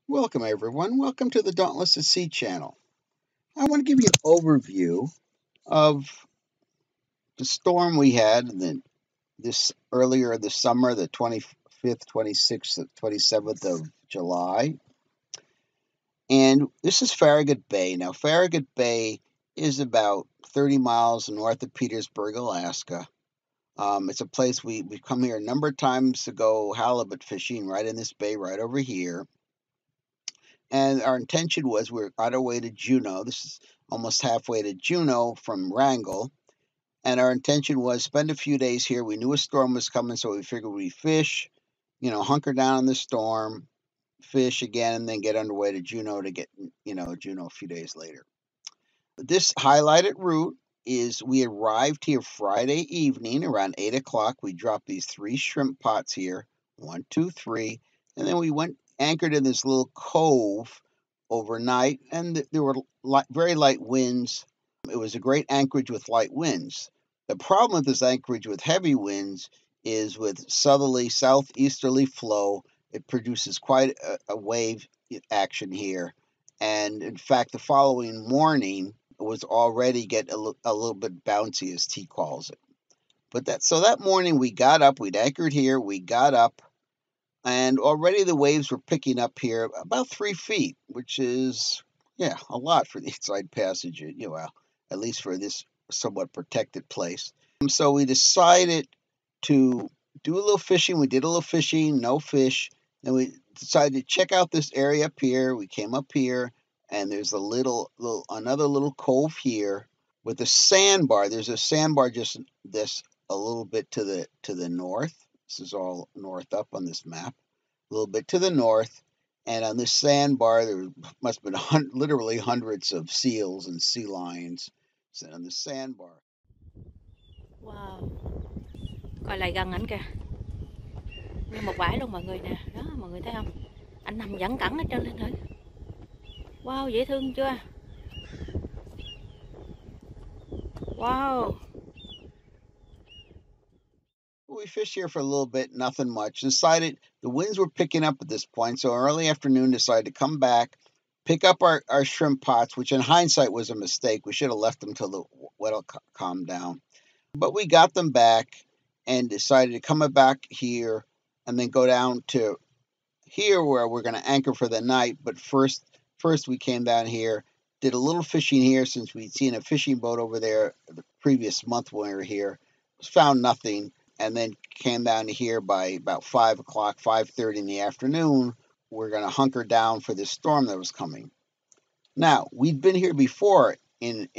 Welcome, everyone. Welcome to the Dauntless at Sea channel. I want to give you an overview of the storm we had this earlier this summer, the 25th, 26th, 27th of July. And this is Farragut Bay. Now, Farragut Bay is about 30 miles north of Petersburg, Alaska. It's a place we've come here a number of times to go halibut fishing right in this bay right over here. And our intention was we're on our way to Juneau. This is almost halfway to Juneau from Wrangell. And our intention was spend a few days here. We knew a storm was coming, so we figured we'd fish, hunker down in the storm, fish again, and then get underway to Juneau to get, Juneau a few days later. This highlighted route is we arrived here Friday evening around 8 o'clock. We dropped these three shrimp pots here, one, two, three, and then we went anchored in this little cove overnight, and there were very light winds. It was a great anchorage with light winds. The problem with this anchorage with heavy winds is with southerly, southeasterly flow, it produces quite a wave action here. And in fact, the following morning, was already get a little bit bouncy, as T calls it. But that morning we got up, we'd anchored here, we got up, and already the waves were picking up here about 3 feet, which is a lot for the inside passage, at least for this somewhat protected place. So we decided to do a little fishing. We did a little fishing, no fish. Then we decided to check out this area up here. We came up here, and there's another little cove here with a sandbar. There's a sandbar just this a little bit to the north. This is all north up on this map. A little bit to the north, and on this sandbar there must have been literally hundreds of seals and sea lions sitting on the sandbar. Wow, coi lại gần ảnh kìa, nguyên một bãi luôn mọi người nè, đó mọi người thấy không? Anh nằm dẫn cẳng ở trên lên thử. Wow, dễ thương chưa? Wow. We fished here for a little bit, nothing much. Decided the winds were picking up at this point, so early afternoon decided to come back, pick up our shrimp pots, which in hindsight was a mistake. We should have left them till the weather calmed down. But we got them back and decided to come back here and then go down to here where we're going to anchor for the night. But first we came down here, did a little fishing here since we'd seen a fishing boat over there the previous month when we were here. Found nothing, and then came down here by about 5 o'clock, 5:30 in the afternoon. We're going to hunker down for this storm that was coming. Now, we'd been here before in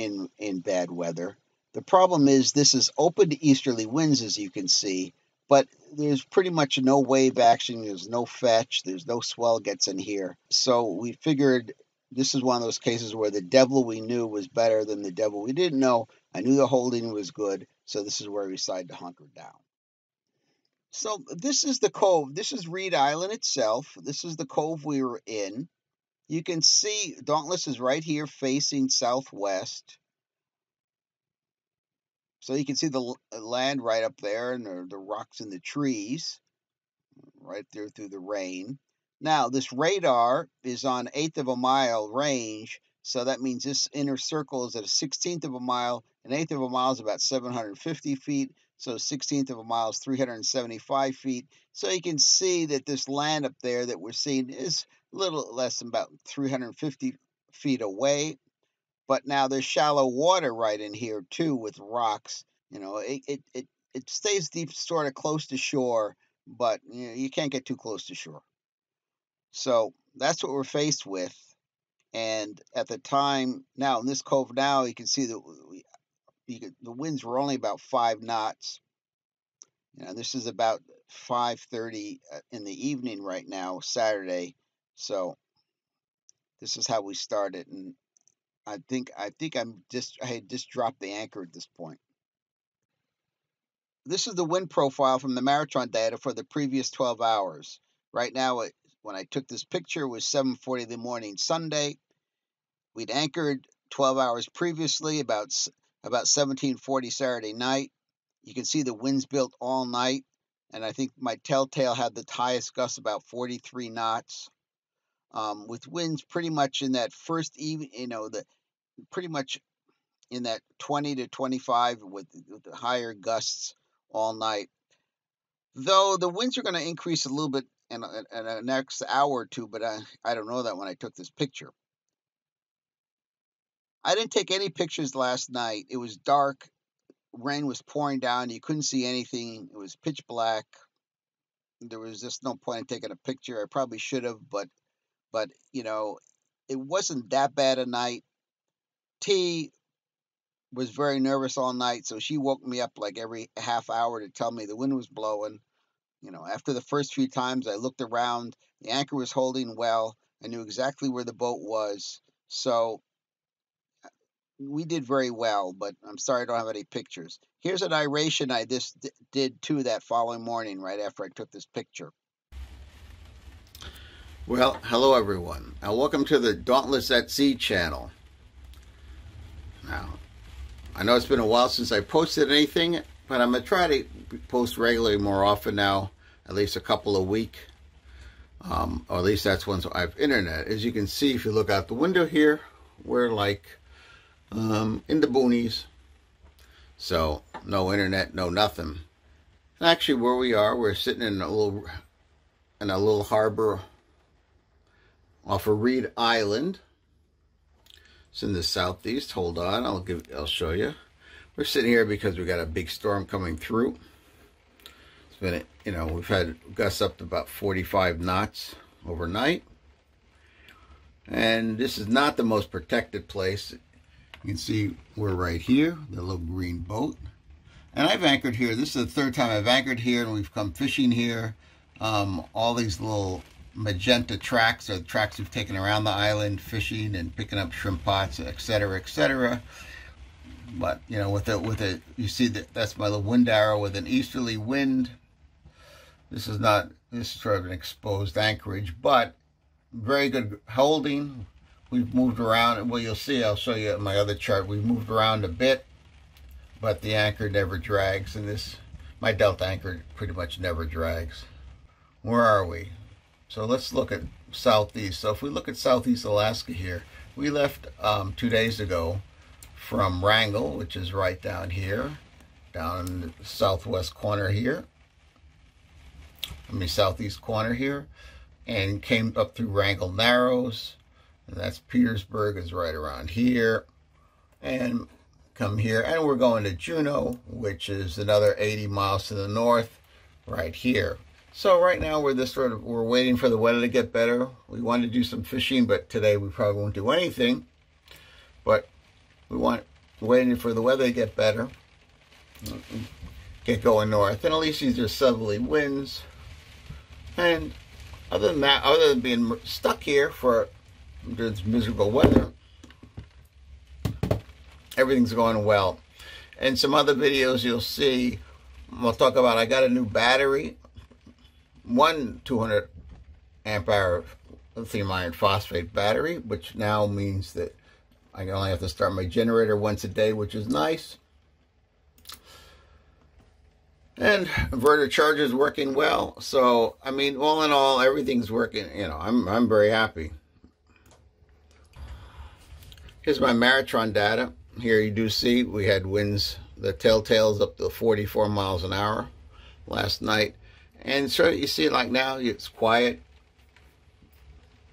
bad weather. The problem is this is open to easterly winds, as you can see, but there's pretty much no wave action. There's no fetch. There's no swell gets in here. So we figured this is one of those cases where the devil we knew was better than the devil we didn't know. I knew the holding was good, so this is where we decided to hunker down. So this is the cove. This is Reed Island itself. This is the cove we were in. You can see Dauntless is right here facing southwest. So you can see the land right up there and the rocks and the trees right there through the rain. Now, this radar is on 1/8 of a mile range. So that means this inner circle is at a 1/16 of a mile. An 1/8 of a mile is about 750 feet. So 1/16 of a mile is 375 feet. So you can see that this land up there that we're seeing is a little less than about 350 feet away. But now there's shallow water right in here too with rocks. It stays deep, sort of close to shore, but you can't get too close to shore. So that's what we're faced with. And at the time, now in this cove, now you can see that the winds were only about 5 knots. This is about 5:30 in the evening right now, Saturday. So this is how we started, and I think I had just dropped the anchor at this point. This is the wind profile from the Maritron data for the previous 12 hours. Right now, when I took this picture, it was 7:40 in the morning Sunday. We'd anchored 12 hours previously, about 17:40 Saturday night. You can see the winds built all night, and I think my telltale had the highest gust about 43 knots. with winds pretty much in that first even, pretty much in that 20 to 25 with the higher gusts all night. Though the winds are going to increase a little bit in the next hour or two, but I don't know that when I took this picture. I didn't take any pictures last night. It was dark. Rain was pouring down. You couldn't see anything. It was pitch black. There was just no point in taking a picture. I probably should have, but it wasn't that bad a night. T was very nervous all night, so she woke me up like every half hour to tell me the wind was blowing. After the first few times I looked around, the anchor was holding well. I knew exactly where the boat was. So we did very well, but I'm sorry I don't have any pictures. Here's an iration I just did too that following morning right after I took this picture. Well, hello everyone, and welcome to the Dauntless at Sea channel. Now, I know it's been a while since I posted anything, but I'm going to try to post regularly more often now, at least a couple a week. Or at least that's once I have internet. As you can see, if you look out the window here, we're like in the boonies. So, no internet, no nothing. And actually, where we are, we're sitting in a little harbor off of Reed Island. It's in the southeast. Hold on, I'll show you. We're sitting here because we got a big storm coming through. It's been, we've had gusts up to about 45 knots overnight. And this is not the most protected place. You can see we're right here, the little green boat. And I've anchored here. This is the third time I've anchored here, and we've come fishing here. All these little magenta tracks are the tracks we've taken around the island, fishing and picking up shrimp pots, etc., etc. But you see that's my little wind arrow with an easterly wind. This is sort of an exposed anchorage, but very good holding. We've moved around. Well, you'll see. I'll show you my other chart. We've moved around a bit, but the anchor never drags. And my delta anchor pretty much never drags. Where are we? So let's look at southeast. So if we look at southeast Alaska here, we left 2 days ago from Wrangell, which is right down here, down in the southwest corner here. Southeast corner here, and came up through Wrangell Narrows, and that's Petersburg is right around here, and come here, and we're going to Juneau, which is another 80 miles to the north, right here. So right now we're waiting for the weather to get better. We want to do some fishing, but today we probably won't do anything. But we're waiting for the weather to get better, get going north, and at least these are southerly winds. And other than that, other than being stuck here for this miserable weather, everything's going well. And some other videos you'll see, we'll talk about, I got a new battery, one 200 amp hour lithium iron phosphate battery, which now means that I only have to start my generator once a day, which is nice. And inverter charger is working well. So, all in all, everything's working. I'm very happy. Here's my Maritron data. Here you do see we had winds, the telltale's up to 44 miles an hour last night. And so you see, like now, it's quiet.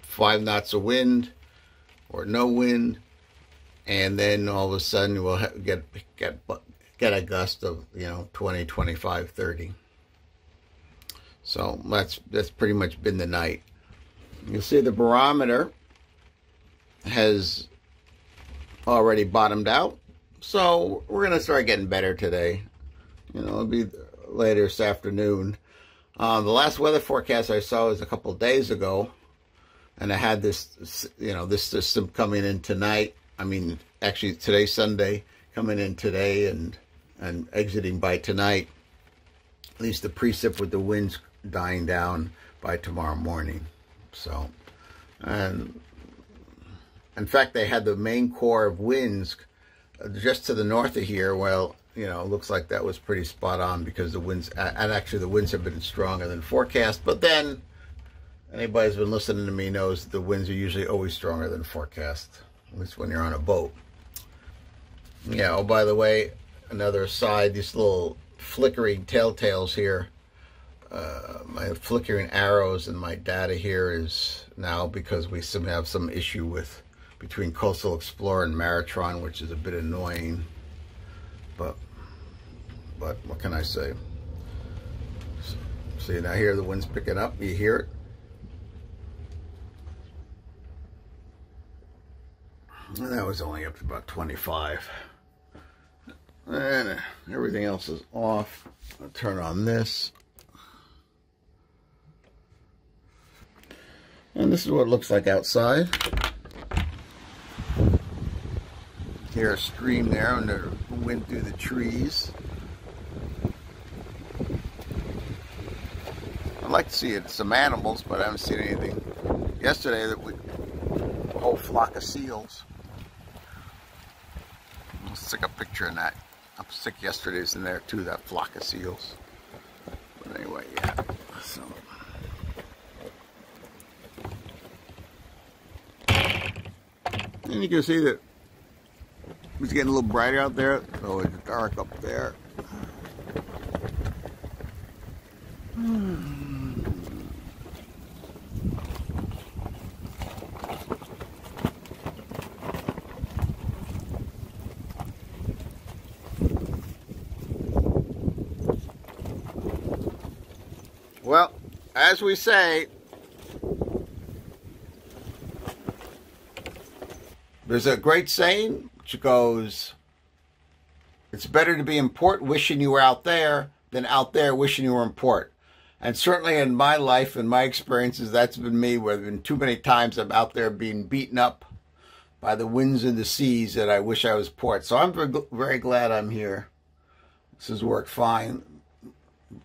5 knots of wind or no wind. And then all of a sudden we'll get a gust of 20, 25, 30. So that's pretty much been the night. You'll see the barometer has already bottomed out, so we're gonna start getting better today. It'll be later this afternoon. The last weather forecast I saw was a couple of days ago, and I had this system coming in tonight. Actually today's Sunday, coming in today and exiting by tonight. At least the precip with the winds dying down by tomorrow morning. So, and in fact, they had the main core of winds just to the north of here. Well, it looks like that was pretty spot on because the winds, and actually the winds have been stronger than forecast. But then, Anybody who's been listening to me knows the winds are usually always stronger than forecast, at least when you're on a boat. Yeah, oh, by the way, another aside, these little flickering telltales here, my flickering arrows and my data here is now because we have some issue with between Coastal Explorer and Maritron, which is a bit annoying, but what can I say? See, now here the wind's picking up, you hear it? And that was only up to about 25. And everything else is off. I'll turn on this. And this is what it looks like outside. Hear a stream there and the wind through the trees. I'd like to see some animals, but I haven't seen anything. Yesterday, a whole flock of seals. I'll stick a picture in that. I'll stick yesterday's in there too, that flock of seals. But anyway, yeah. So. And you can see that it's getting a little brighter out there. So it's dark up there. Well, as we say, there's a great saying which goes, it's better to be in port wishing you were out there than out there wishing you were in port. And certainly in my life and my experiences, that's been me, where there have been too many times I'm out there being beaten up by the winds and the seas that I wish I was port. So I'm very glad I'm here. This has worked fine.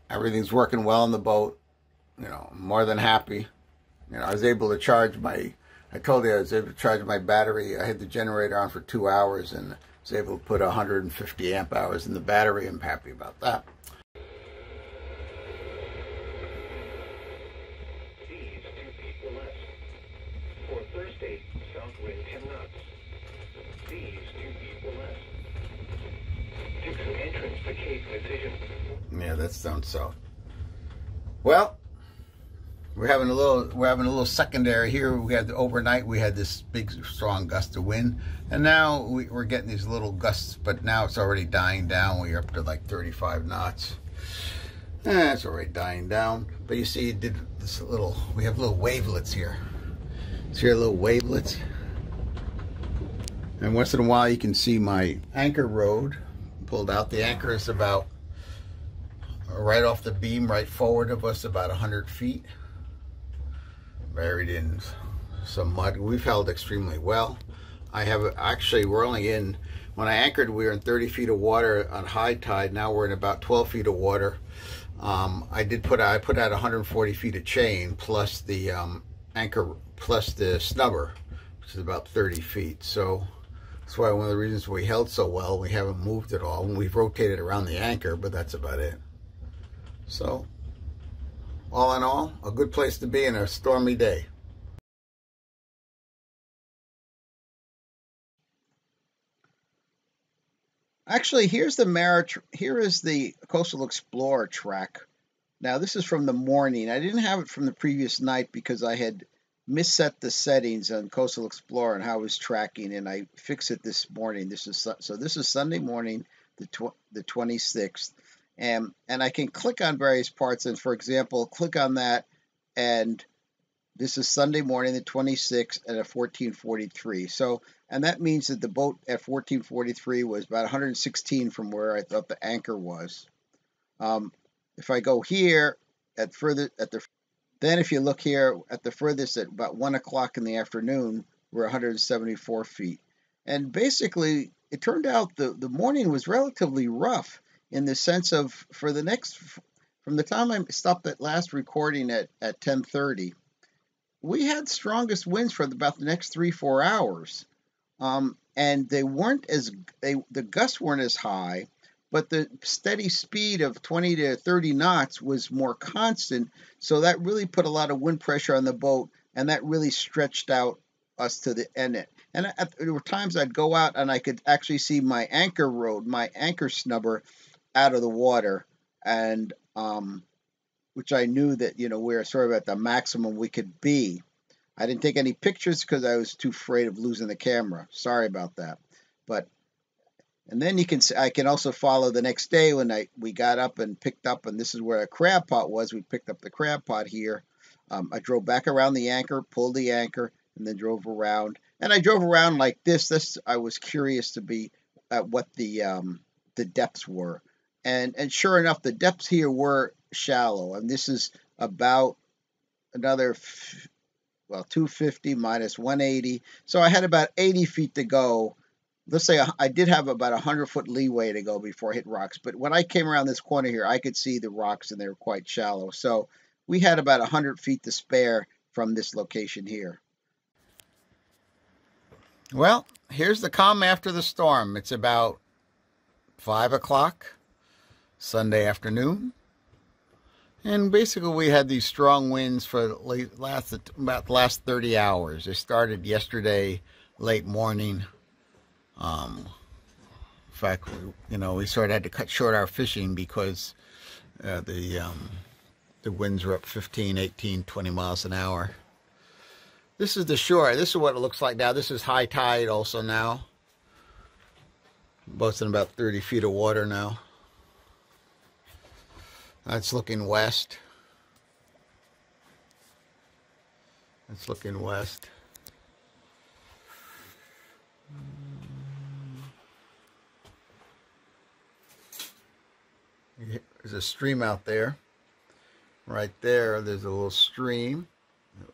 Everything's working well on the boat. You know, I'm more than happy. You know, I was able to charge I told you I was able to charge my battery. I had the generator on for 2 hours and was able to put 150 amp hours in the battery. I'm happy about that. Seas 2 feet or less. For Thursday, south wind 10 knots. Seas 2 feet or less. Dixon entrance to Cape Decision. Yeah, that's down south. Well, we're having a little secondary here. We had overnight we had this big strong gust of wind, and now we're getting these little gusts, but now it's already dying down. We're up to like 35 knots. It's already dying down. But you see, we have little wavelets here. See your little wavelets? And once in a while you can see my anchor road pulled out. The anchor is about right off the beam, right forward of us, about 100 feet. Buried in some mud. We've held extremely well. We're only in, when I anchored, we were in 30 feet of water on high tide. Now we're in about 12 feet of water. I put out 140 feet of chain plus the anchor, plus the snubber, which is about 30 feet. So that's why one of the reasons we held so well, we haven't moved at all. We've rotated around the anchor, but that's about it. So, all in all, a good place to be in a stormy day. Actually, here is the Coastal Explorer track. Now, this is from the morning. I didn't have it from the previous night because I had misset the settings on Coastal Explorer and how it was tracking, and I fixed it this morning. This is Sunday morning, the 26th. And I can click on various parts, and for example, click on that, and this is Sunday morning, the 26th, at 1443. So, and that means that the boat at 1443 was about 116 from where I thought the anchor was. If I go here then if you look here at the furthest at about 1 o'clock in the afternoon, we're 174 feet. And basically, it turned out the morning was relatively rough, in the sense of from the time I stopped that last recording at 10:30, we had strongest winds for about the next 3-4 hours, and the gusts weren't as high, but the steady speed of 20 to 30 knots was more constant. So that really put a lot of wind pressure on the boat, and that really stretched out us to the end. And there were times I'd go out and I could actually see my anchor rod, my anchor snubber, out of the water, and which I knew that we were sort of at the maximum we could be. I didn't take any pictures because I was too afraid of losing the camera. Sorry about that. But and then I can also follow the next day when we got up and picked up, and this is where a crab pot was. We picked up the crab pot here. I drove back around the anchor, pulled the anchor, and then drove around. And I drove around like this. I was curious to be at what the depths were, and sure enough, the depths here were shallow. And this is about another 250 minus 180. So I had about 80 feet to go. Let's say I did have about 100-foot leeway to go before I hit rocks. But when I came around this corner here, I could see the rocks, and they were quite shallow. So we had about 100 feet to spare from this location here. Well, here's the calm after the storm. It's about 5 o'clock Sunday afternoon. And basically we had these strong winds for about the last 30 hours. They started yesterday late morning. In fact, we sort of had to cut short our fishing because the winds were up 15, 18, 20 miles an hour. This is the shore. This is what it looks like now. This is high tide also now. Boat's in about 30 feet of water now. That's looking west. It's looking west. There's a stream out there. Right there, there's a little stream.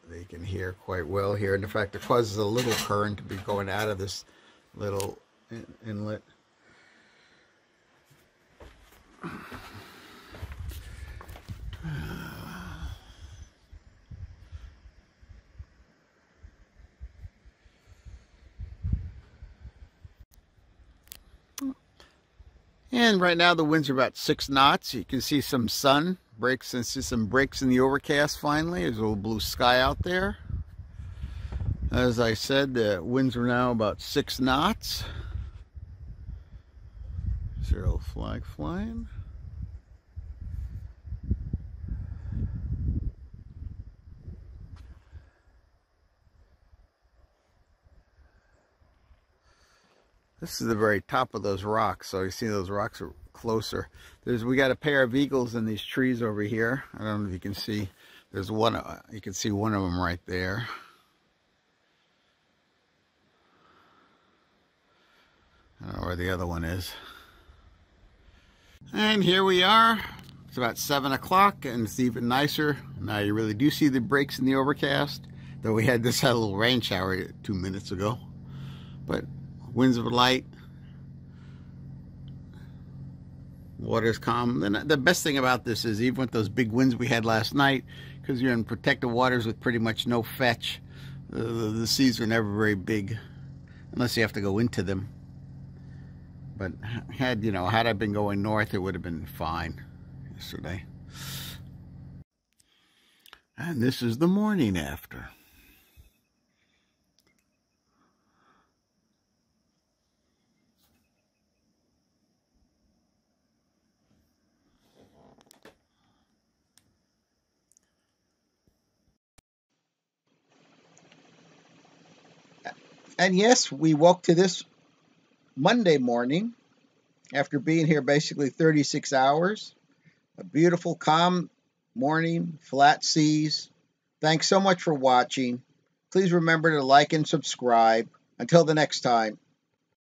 They can hear quite well here. And in fact, it causes a little current to be going out of this little inlet. And right now the winds are about 6 knots. You can see some sun breaks and see some breaks in the overcast finally. There's a little blue sky out there. As I said, the winds are now about 6 knots. Zero flag flying. This is the very top of those rocks, so you see those rocks are closer. We got a pair of eagles in these trees over here. I don't know if you can see. There's one. You can see one of them right there. I don't know where the other one is. And here we are. It's about 7 o'clock, and it's even nicer. Now you really do see the breaks in the overcast. Though we had a little rain shower 2 minutes ago, but winds are light. Water's calm. And the best thing about this is even with those big winds we had last night, because you're in protected waters with pretty much no fetch, the seas are never very big unless you have to go into them. But had I been going north, it would have been fine yesterday. And this is the morning after. And yes, we woke to this Monday morning after being here basically 36 hours. A beautiful, calm morning, flat seas. Thanks so much for watching. Please remember to like and subscribe. Until the next time.